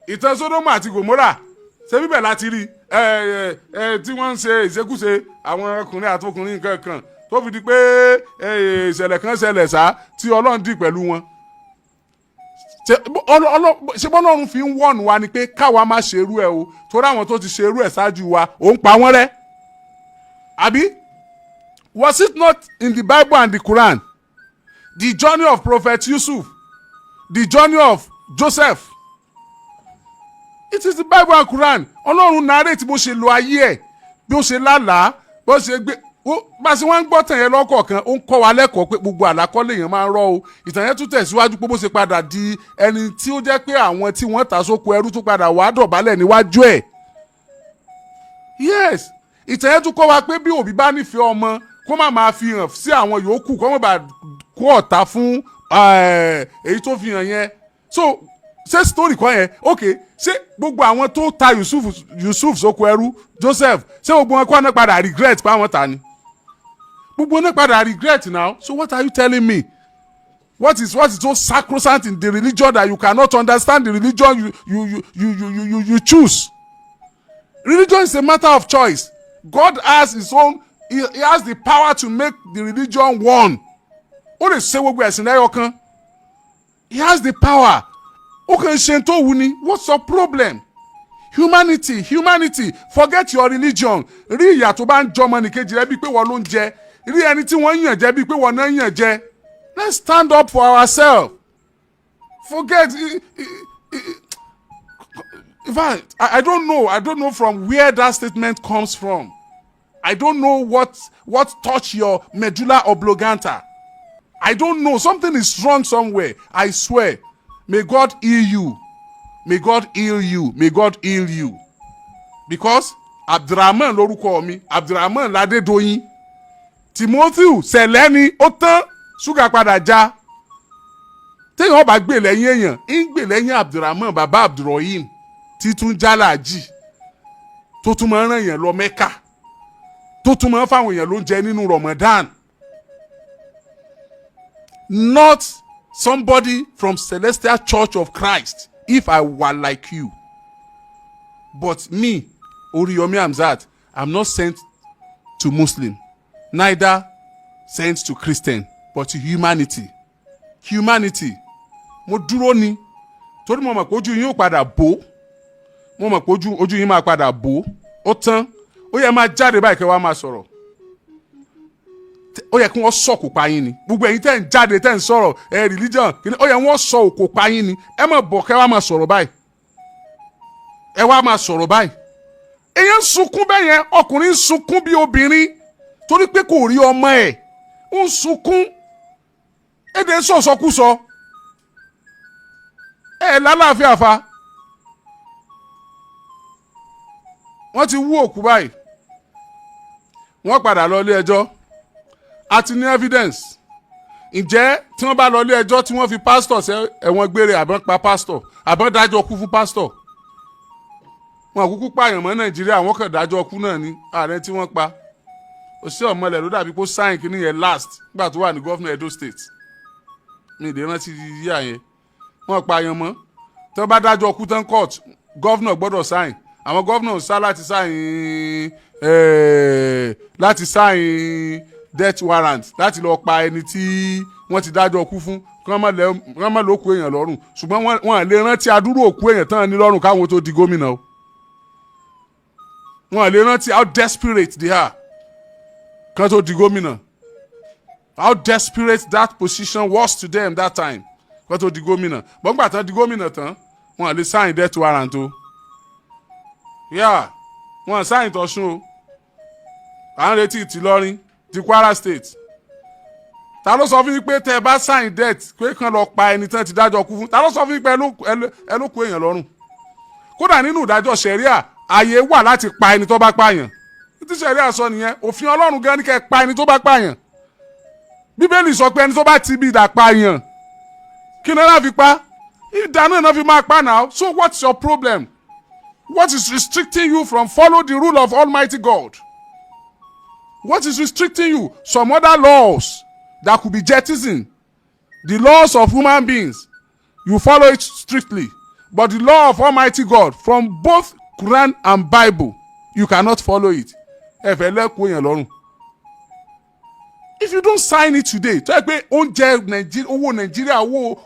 Speaker 1: ìtàn Sódómù àti Gòmórà ṣé bíbẹ̀ láti rí tí wọ́n ń ṣe ìṣekúṣe àwọn ọkùnrin àti ọkùnrin nǹkan kan tó fi di pé ìṣẹ̀lẹ̀ kan ṣẹlẹ̀ sá tí ọlọ́run dì pẹ̀lú wọn ṣé bọ́lọ́run fi ń wọ̀nù wa ni pé káwa má ṣerú ẹ̀ o torí àwọn tó ti ṣerú ẹ̀ ṣáájú wa òun pa wọ́n rẹ́ àbí was it not in the Bible and the Quran the journey of Prophet Yusuf the journey of Joseph it is the Bible and Quran ọlọ́run narrate bó ṣe lo ayé ẹ̀ bí ó ṣe lálàá bó ṣe gbé bá a ṣe wọ́n ń gbọ́ tàn yẹn lọ́kọ̀ọ̀kan ó ń kọ́ wa lẹ́kọ̀ọ́ pé gbogbo àlákọ́lé yẹn máa ń rọ́ o ìtàn yẹn tún tẹ̀síwájú pé bó ṣe padà di ẹni tí ó jẹ́ pé àwọn tí wọ́n ta sóko ẹrú tún padà wá dọ̀bálẹ̀ níwájú ẹ̀ yes ìtàn yẹn tún kọ́ wa pé bí òbí bá nífẹ̀ẹ́ ọmọ kó má máa fi hàn sí àwọn yòókù kó má bàa kó ọ̀tá fún èyí tó fi hàn yẹn so ṣé story kan yẹn ok ṣé gbogbo àwọn tó ta Yusuf sóko ẹrú Joseph ṣé gbogbo wọn kọ́ ọ́nà padà regret pé àwọn ta ni gbogbo ọ́nà padà regret now so what are you telling me what is so sacrosanct in the religion that you cannot understand the religion you choose religion is a matter of choice God has his own he has the power to make the religion one ó lè ṣe gbogbo ẹ̀sìn lẹ́yọ̀ kan he has the power ó kàn ṣe tó wù ní what's your problem humanity forget your religion rí ìyà tó bá ń jọmọ nìkejì rẹ bíi pé wọ́n ló ń jẹ rí ẹni tí wọ́n ń yàn jẹ bíi pé wọ́n náà ń yàn jẹ let's stand up for ourselves forget in fact I don't know from where that statement comes from I don't know what touched your medulla oblongata I don't know something is wrong somewhere I swear. May God heal you. May God heal you. May God heal you. Because Abdulrahman lórúkọ mi, Abdulrahman Ládédoyin. Timothy Sẹ̀lẹ́ni ó tán ṣúgà padà já. Téèyàn bá gbè lẹ́yìn èèyàn, ń gbè lẹ́yìn Abdulrahman bàbá Abdulrahim títún jálàjì tó tún máa ń rán èèyàn lọ Mẹ́kà tó tún máa ń fáwọn èèyàn ló ń jẹ nínú Ramadan. Not somebody from Celestial Church of Christ if I were like you. But me, Oriyomi Hamzat, I'm not sent to Muslim, neither sent to Christian, but to humanity. Humanity. Mo dúró ni torí mo mọ̀ pé ojú yín ó padà bò. Mo mọ̀ pé ojú yín máa padà bò. Ó tán. Ó yẹ máa jáde báyìí kẹ́ wá máa sọ̀rọ̀. Ó yẹ kí wọ́n sọ òkò pa yín ni gbogbo ẹ̀yin tẹ́ ń jáde tẹ́ ń sọ̀rọ̀ religion ó yẹ wọ́n sọ òkò pa yín ni ẹ má bọ̀ kẹ́ wá máa sọ̀rọ̀ báyìí ẹ wá máa sọ̀rọ̀ báyìí èyàn ń sunkún bẹ́ẹ̀ yẹn ọkùnrin ń sunkún bí obìnrin torí pé kò rí ọmọ ẹ̀ ń sunkún èdè sọ̀sọ̀kúsọ ẹ̀ lálàáfíà fa wọ́n ti wú òkú báyìí wọ́n padà lọ ilé ẹjọ́ àti ní evidence ǹjẹ́ tí wọ́n bá lọ ilé ẹjọ́ tí wọ́n fi pastor ṣe ẹ̀wọ̀n gbére àbọ̀n pa pastor àbọ̀n dájọ́ kú fún pastor wọn kúkú pààyàn mọ́ Nàìjíríà wọ́n kàn dájọ́ kú náà ní ààrẹ tí wọ́n pa òṣìṣẹ́ ọ̀mọlẹ̀ ló dàbí kó sáyìn kí nìyẹn last nígbà tó wà ní gọ́fìnà Edo State ní ìdè rántí yíyá yẹn wọ́n pààyàn mọ́ tí wọ́n bá dájọ́ kú tán court gọ́fìnà gbọ́dọ̀ sáyìn àwọn gọ́fìnà sá láti sáyìn láti sign death warrant láti lọ pa ẹni tí wọ́n ti dájọ́ kú fún kán má ló kú èèyàn lọ́rùn ṣùgbọ́n wọ́n lè rántí adúrú òkú èèyàn tán ní lọ́rùn káwọn tó di gómìnà o wọ́n lè rántí how desperate they are kán tó di gómìnà how desperate that position was to them that time kán tó di gómìnà bọ́ngbà tán di gómìnà tán wọ́n lè sign death warrant o wọ́n sign tọ̀sùn o à ń retí tìlọrin ti Kwara State ta ló sọ fún yín pé tẹ́ ẹ bá sign death pé kán lọ pa ẹni tán ti dájọ́ kú fún ta ló sọ fún yín pé ẹ ló kó èèyàn lọ́rùn kódà nínú ìdájọ́ sẹ̀ríà ààyè wà láti pa ẹni tó bá pààyàn tí sẹ̀ríà sọ nìyẹn òfin Ọlọ́run gan ni kẹ́ ẹ pa ẹni tó bá pààyàn Bíbélì sọ pé ẹni tó bá ti bí idà pààyàn kí ni wọ́n fi pa idà náà fi máa pa now so what's your problem what is restricting you from follow the rule of Almighty God what is restricting you some other laws that could be jettisoned the laws of human beings you follow it strictly but the law of Almighty God from both Quran and Bible you cannot follow it ẹ fẹ́ lẹ́kọ̀ọ́ yẹn lọ́rùn if you don't sign it today tó yẹ pé oúnjẹ owó Nàìjíríà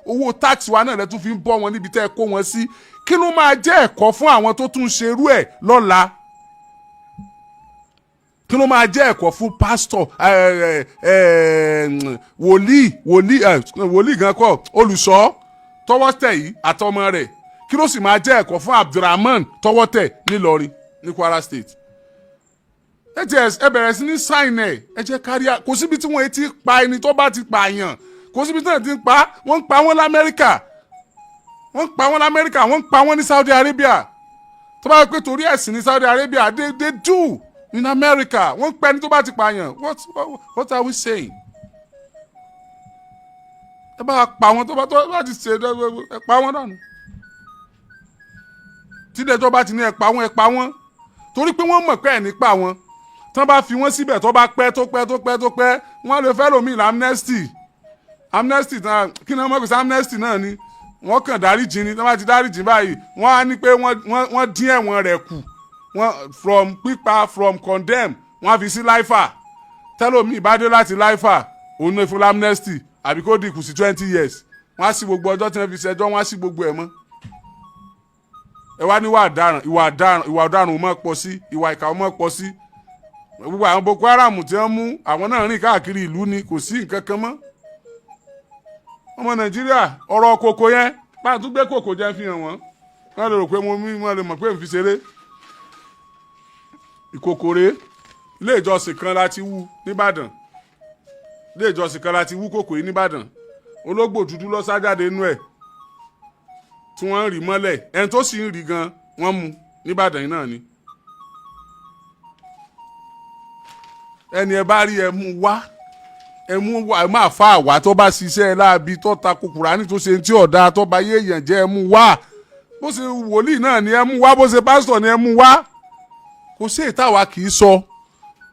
Speaker 1: owó tax wa náà lẹ tún fi ń bọ́ wọn níbi tẹ́ ẹ kó wọn sí kí ló máa jẹ́ ẹ̀kọ́ fún àwọn tó tún ṣerú ẹ̀ lọ́la kí ló máa jẹ́ ẹ̀kọ́ fún pásítọ̀ wòlíì gan kọ́ olùṣọ́ tọwọ́ tẹ̀ yìí àtọmọ rẹ̀ kí ló sì máa jẹ́ ẹ̀kọ́ fún Abdulrahman tọwọ́ tẹ̀ nílọrin ní Kwara State ẹ bẹ̀rẹ̀ sí ní sign ẹ jẹ́ kárí kò síbi tí wọ́n ti pa ẹni tó bá ti pààyàn kò síbi tí wọ́n ti pa wọ́n ń pa wọ́n l'Amẹ́ríkà wọ́n ń pa wọ́n ní Saudi Arabia tó bá yẹ pé torí ẹ̀sìn ní Saudi Arabia they do in America wọ́n ń pa ẹni tó bá ti pààyàn what are we saying ẹ bá pa wọn tó bá ti ṣe ẹ pa wọn dànù tí ìdẹ́jọ́ bá ti ní ẹ pa wọn torí pé wọ́n mọ̀ pé ẹ̀ ní pa wọn tán bá fi wọ́n síbẹ̀ tó bá pẹ́ wọ́n lè fẹ́ lómi amnesty náà kí ni wọ́n mọ̀ pé amnesty náà ni wọ́n kàn dáríjì ni tí wọ́n bá ti dáríjì báyìí wọ́n á ní pé wọ́n dín ẹ̀wọ̀n rẹ̀ kù from pípa from condemn wọ́n á fi sí láìfà tẹ́lómi ìbádé láti láìfà òun ní fún amnesty àbí kó dínkù sí 20 years wọ́n á sí gbogbo ọjọ́ tí wọ́n fi ṣẹjọ́ wọ́n á sí gbogbo ẹ̀ mọ́ ẹ wá ní ìwà ọ̀daràn ò mọ̀ pọ̀ sí ìwà ìkà ò mọ̀ pọ̀ sí gbogbo àwọn Boko Haram tí wọ́n mú àwọn náà rìn káàkiri ìlú ni kò sí nǹkan kan mọ́ ọmọ Nàìjíríà ọ̀rọ̀ kòkò yẹn máa tún gbé kòkò jẹ́ fi hàn wọ́n lè rò pé mo lè mọ̀ pé n fi ṣeré ìkòkòrè ilé ìjọsìn kan láti wú nìbàdàn ilé ìjọsìn kan láti wú kòkò yìí nìbàdàn ológbò dúdú lọ sájáde inú ẹ̀ tí wọ́n ń rì mọ́lẹ̀ ẹni tó sì ń rì gan wọ́n mú nìbàdàn yìí náà ni ẹni ẹ bá rí ẹ mú wá ẹ máa fa àwa tó bá ṣiṣẹ́ láabi tó ta Kùránì tó ṣe tí ọ̀dà tó bá yé èèyàn jẹ́ ẹ mú wá bó ṣe wòlíì náà ni ẹ mú wá bó ṣe pásítọ̀ ni ẹ mú wá kò sí ìtawà kì í sọ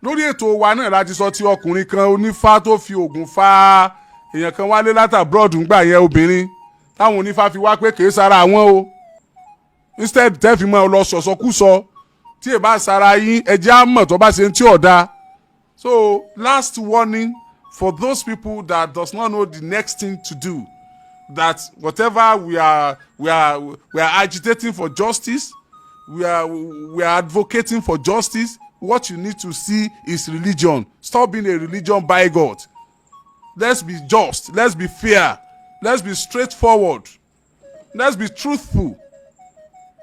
Speaker 1: lórí ètò wa náà láti sọ ti ọkùnrin kan onífá tó fi oògùn fa èèyàn kan wálé látàbúrọ̀dù ńgbà yẹn obìnrin táwọn onífá fi wá pé kì í sara àwọn o instead tẹ́ fi mọ́ ọ lọ sọ̀sọ́kúsọ tí ì bá sara yín ẹjẹ́ á mọ̀ tó bá ṣe ń tí ọ̀dà. So last warning for those people that does not know the next thing to do, that whatever we are agitating for justice, we are advocating for justice. What you need to see is religion. Stop being a religion by God. Let's be just. Let's be fair. Let's be straightforward. Let's be truthful.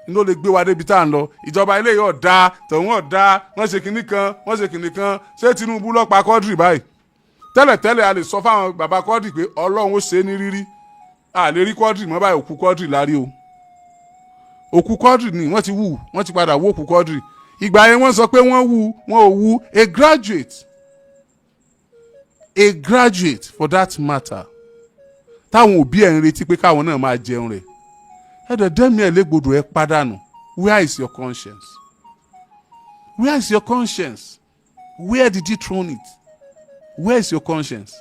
Speaker 1: Inú lè gbé wa débi tá à ń lọ ìjọba ilé yóò dá tòun ò dá wọ́n ṣe kinní kan ṣé Tinubu ló pa Quadri báyìí tẹ́lẹ̀tẹ́lẹ̀ a lè sọ fáwọn bàbá Quadri pé Ọlọ́run ó ṣe é ní rírí a lè rí Quadri mọ́ báyìí òkú Quadri lárí o òkú Quadri ni wọ́n ti padà wó òkú Quadri ìgbà yẹn wọ́n sọ pé wọ́n ò wú a graduate for that matter táwọn òbí ẹ̀ ń retí pé káwọn náà máa jẹun rẹ̀ ẹ̀dọ̀ dẹ́mi ẹ̀ légbodò ẹ̀ pàdánù. Where is your conscience? Where is your conscience? Where did you throw it? Where is your conscience?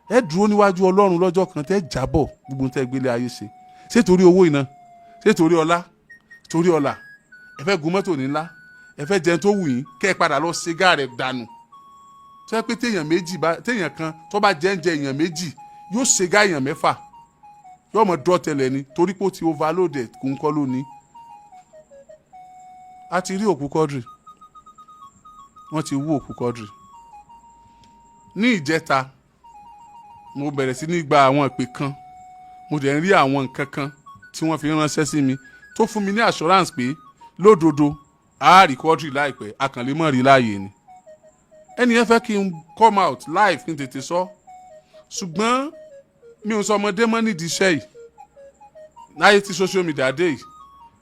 Speaker 1: ẹ dúró níwájú Ọlọ́run lọ́jọ́ kan tẹ́ jábọ̀ gbogbo tẹ́ gbélé ayé ṣe torí owó iná ṣe torí ọlá ẹ fẹ́ gun mọ́tò ńlá ẹ fẹ́ jẹun tó wù yín kẹ́ ẹ padà lọ ṣégá rẹ̀ dànù tó yẹ pé téèyàn kan tó bá jẹ́ ń jẹ èèyàn méjì yóò ṣégá èèyàn mẹ́fà yóò mọ̀ dọ́tẹ̀lẹ̀ ni torí pé ó ti overload ẹ̀ kó ń kọ́ lónìí. a ti rí òkú Quadri, wọ́n ti wú òkú Quadri. ní ìjẹta mo bẹ̀rẹ̀ sí ní gba àwọn ìpè kan, mo dẹ̀ ń rí àwọn nǹkan kan tí wọ́n fi ránṣẹ́ sí mi tó fún mi ní assurance pé lódodo a rí Quadri láìpẹ́, a kàn lè mọ̀ rí láàyè ni. ẹni yẹn fẹ́ kí n come out live kí n tètè sọ, ṣùgbọ́n mi ò sọ ọmọdé mọ́ nídìí iṣẹ́ yìí láyé tí social media dé yìí.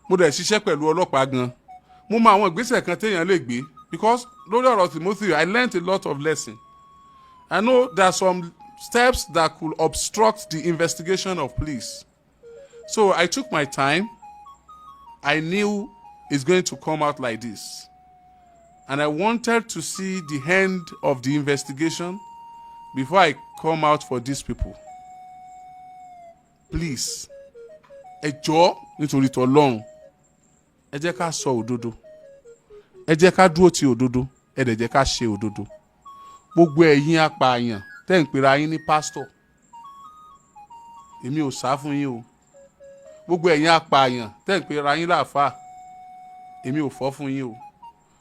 Speaker 1: mo dẹ̀ ṣiṣẹ́ pẹ̀lú ọlọ́pàá gan, mo mọ àwọn ìgbésẹ̀ kan téèyàn lè gbé because lórí ọ̀rọ̀ Timothy I learnt a lot of lessons. I know there are some steps that could obstruct the investigation of police. So I took my time. I knew it's going to come out like this. And I wanted to see the end of the investigation before I come out for these people. Please, ẹ jọ̀ọ́ nítorí t'Ọlọ́run, ẹ jẹ́ ká sọ òdodo. Ẹ jẹ́ ká dúró ti òdodo, ẹ dẹ̀ jẹ́ ká ṣe òdodo. Gbogbo ẹ̀yin apààyàn tẹ́ ń pera yín ní pásítọ̀, èmi ò sá fún yín o. Gbogbo ẹ̀yin apààyàn tẹ́ ń pera yín láàfáà, èmi ò fọ́ fún yín o.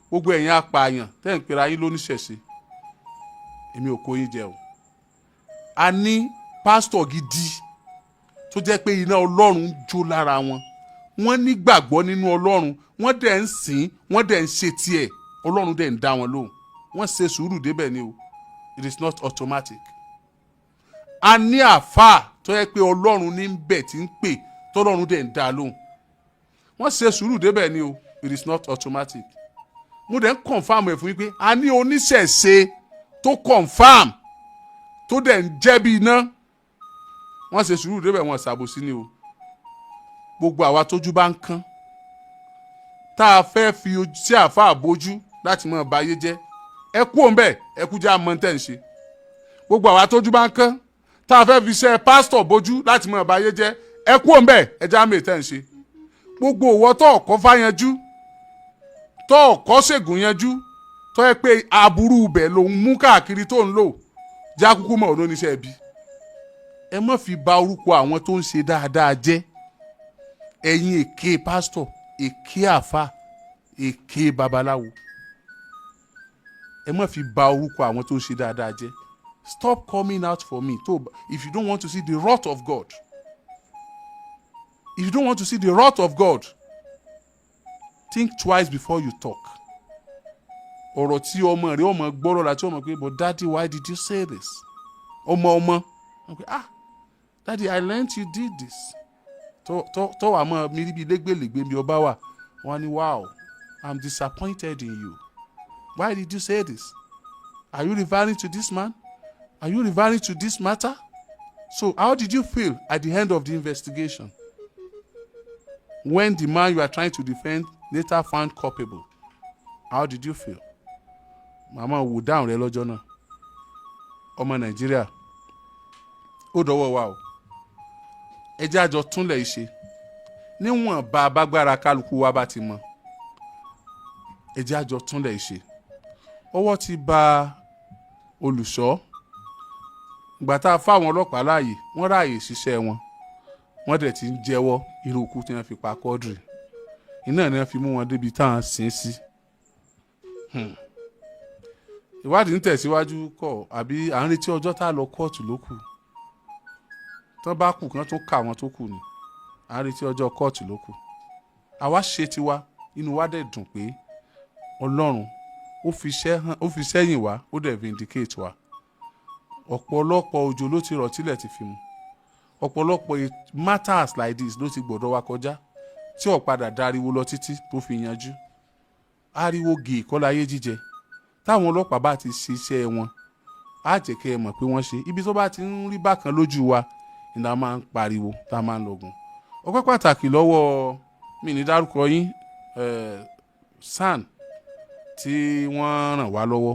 Speaker 1: Gbogbo ẹ̀yin apààyàn tẹ́ ń pera yín lóníṣẹ̀ṣe, èmi ò kó yín jẹ o. A ní pásítọ̀ gidi tó jẹ́ pé iná Ọlọ́run jó lára wọn. Wọ́n nígbàgbọ́ nínú Ọlọ́run, wọ́n dẹ̀ ń sìn, wọ́n dẹ̀ ń ṣe tiẹ̀, Ọlọ́run dẹ̀ ń dá wọn lóhùn. Wọ́n ṣe sùúrù débẹ̀ ni o. It is not automatic. A ní àfáà tó yẹ pé Ọlọ́run ní ń bẹ̀ tí ń pè tọ́lọ́run dẹ̀ ń dá lóhùn. Wọ́n ṣe sùúrù débẹ̀ ni o. It is not automatic. Mo dẹ̀ ń confam ẹ̀ fún yín pé a ní oníṣẹ̀ṣe tó confam tó dẹ̀ ń jẹ́bi iná. Wọ́n ṣe sùúrù débẹ̀, wọ́n ṣàbòsí ni o. Gbogbo àwa tójú bá ń kán tá a fẹ́ fi ojú sí àfáà bójú láti mọ̀ báyé jẹ́, ẹ kú òun bẹ́ẹ̀, ẹ kú já mọ́ tẹ́ ń ṣe. Gbogbo àwa tójú bá ń kán tá a fẹ́ fi iṣẹ́ pásítọ̀ bójú láti mọ̀ báyé jẹ́, ẹ kú òun bẹ́ẹ̀, ẹ já mọ́ tẹ́ ń ṣe. Gbogbo òwò tó ọ̀kọ́ fáyanjú, tó ọ̀kọ́ ṣègùn yanjú, tó yẹ pé aburú ibẹ̀ ló ń mú káàkiri tó ń lò, já kúkú mọ̀ olóníṣẹ́ ibi. Ẹ má fi ba orúkọ àwọn tó ń ṣe dáadáa jẹ́. Ẹ̀yin èké pásítọ̀, èké àfáà, èké babaláwo, ẹ má fi ba orúkọ àwọn tó ń ṣe dáadáa jẹ́. Stop coming out for me if you don't want to see the wrath of God. If you don't want to see the wrath of God, think twice before you talk. Ọ̀rọ̀ tí ọmọ rẹ̀ ọmọ gbọ́rọ̀ láti ọmọ pé, but daddy, why did you say this? Ọmọ okay, daddy, I learned you did this. Tó wà mọ́ mi rí bí lẹ́gbẹ̀lẹ́gbẹ̀ mi ọba wà, wọ́n ní wow, I'm disappointed in you. Why did you say this? Are you referring to this man? Are you referring to this matter? So how did you feel at the end of the investigation? When the man you are trying to defend later found culpable, how did you feel? Màmá wò dáhùn rẹ lọ́jọ́ náà. Ọmọ Nàìjíríà, ó dọwọ́ wa o. Ẹ jẹ́ àjọ túnlẹ̀ ìṣe. Níwọ̀n bá abágbára kálukú wa bá ti mọ. Ẹ jẹ́ àjọ túnlẹ̀ ìṣe. Ọwọ́ ti bà OLUSHO. Ìgbà tá a fáwọn ọlọ́pàá láàyè, wọ́n ráàyè ṣiṣẹ́ wọn. Wọ́n dẹ̀ ti ń jẹ́wọ́ irú ikú tí wọ́n fi pa Quadri. Iná ni wọ́n fi mú wọn débi táwọn sìn sí. Ìwádìí ń tẹ̀síwájú kọ́ àbí à ń retí ọjọ́ tá a lọ kóòtù ló kù. Tán bá kù kán tún kà wọ́n tó kù ni. À ń retí ọjọ́ kóòtù ló kù. Àwa ṣe tiwa, inú wa dẹ̀ dùn pé Ọlọ́run ó fi sẹ́yìn wá, ó dẹ̀ vindicate wa. Ọ̀pọ̀lọpọ̀ òjò ló ti rọ̀ tílẹ̀ ti fi mu. Ọ̀pọ̀lọpọ̀ matters like this ló ti gbọ́dọ̀ wa kọjá tí ó padà dariwo lọ títí tó fi yanjú. Ariwo gè kọ́láyé jíjẹ. Táwọn ọlọ́pàá bá ti ṣiṣẹ́ wọn, á jẹ́ kẹ́ ẹ mọ̀ pé wọ́n ṣe. Ibi tó bá ti ń rí bákan lójú wa ni a máa ń pariwo, tá a máa ń lọ́gùn. Ọpẹ́ pàtàkì lọ́wọ́ mi ní dárúkọ yín SAN tí wọ́n ràn wá lọ́wọ́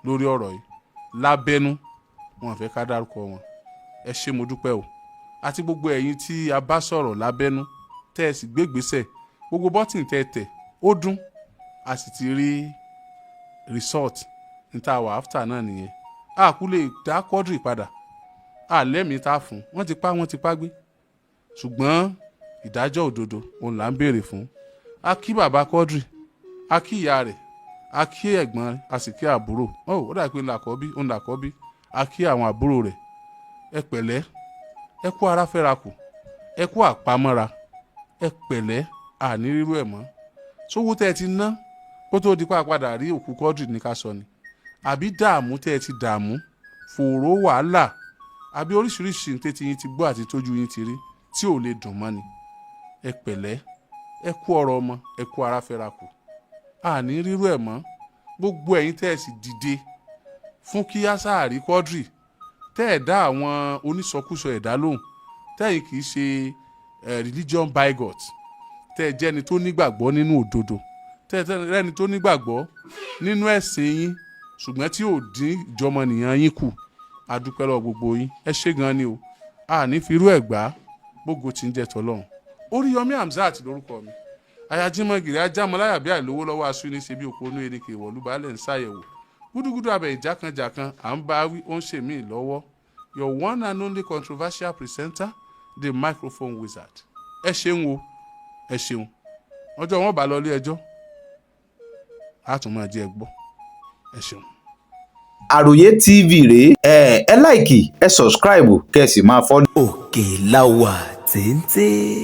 Speaker 1: lórí ọ̀rọ̀ yìí lábẹ́nú, wọn fẹ́ ká dárúkọ wọn. Ẹ ṣé mo dúpẹ́ o. Àti gbogbo ẹ̀yin tí a bá sọ̀rọ̀ lábẹ́nú tẹ́ ẹ sì gbégbésẹ̀, gbogbo bọ́tìn tẹ́ ẹ tẹ̀ ó dún, a sì ti rí result níta wà after náà nìyẹn a kú lè dá Quadri padà a lẹ́mìí tá fún wọ́n ti pa gbé ṣùgbọ́n ìdájọ́ òdodo òun là ń béèrè fún. A kí bàbá Quadri a kí ìyá rẹ̀ a kí ẹ̀gbọ́n a sì kí àbúrò ó dà pé òun làkọ́bí a kí àwọn àbúrò rẹ̀ ẹ pẹ̀lẹ́ ẹ kú ara fẹ́ra kù ẹ kú àpamọ́ra ẹ pẹ̀lẹ́ àní rírú ẹ̀ mọ́ sówó tẹ́ ẹ ti ná kó tó di padà rí òkú Quadri ní ká sọ ni àbí dààmú tẹ́ ẹ ti dààmú fòró wàhálà àbí oríṣiríṣi nǹkan tí yín ti gbọ́ àti tójú yín ti rí tí ò lè dùn mọ́ ni ẹ pẹ̀lẹ́ ẹ kú ọ̀rọ̀ ọmọ ẹ kú ara fẹ́ra kù àní rírú ẹ̀ mọ́ gbogbo ẹ̀yin tẹ́ ẹ sì dìde fún kí á sáàrí Quadri tẹ́ ẹ̀ dá àwọn onísọkúsọ ẹ̀dá lóhùn tẹ́yìn kì í ṣe religion bigot tẹ́ ẹ jẹ́ni tó nígbàgbọ́ nínú òdodo tẹ́ ẹ rẹ́ni tó nígbàgbọ́ nínú ẹ̀sìn yín ṣùgbọ́n tí ò dín ìjọmọnìyàn yín kù a dúpẹ́ lọ́wọ́ gbogbo yín ẹ ṣé gan ni o àní firú ẹ̀ gbá gbogbo tí ń jẹ́ tọ́lọ́run. Oriyomi Hamzat lórúkọ mi ayájímọ̀gìrì ajámọ́láyà bí àìlówó lọ́wọ́ aṣú ní ṣe bí òpónú eréke ìwọ̀lú balẹ̀ ń ṣàyẹ̀wò gúdúgúdú abẹ ìjákanjàkan à ń bá wí ó ń ṣe mí lọ́wọ́ your one and only controversial presenter the microphone wizard. Ẹ ṣeun o ẹ ṣeun ọjọ́ wọn bá lọ ilé ẹjọ́ á tún máa jẹ́ ẹ gbọ́ ẹ ṣeun.
Speaker 4: Àròyé TV rèé ẹ láìkì ẹ sọ̀scribe kẹ́ ẹ sì máa fọ́lọ̀.
Speaker 5: Òkè la wà téńté.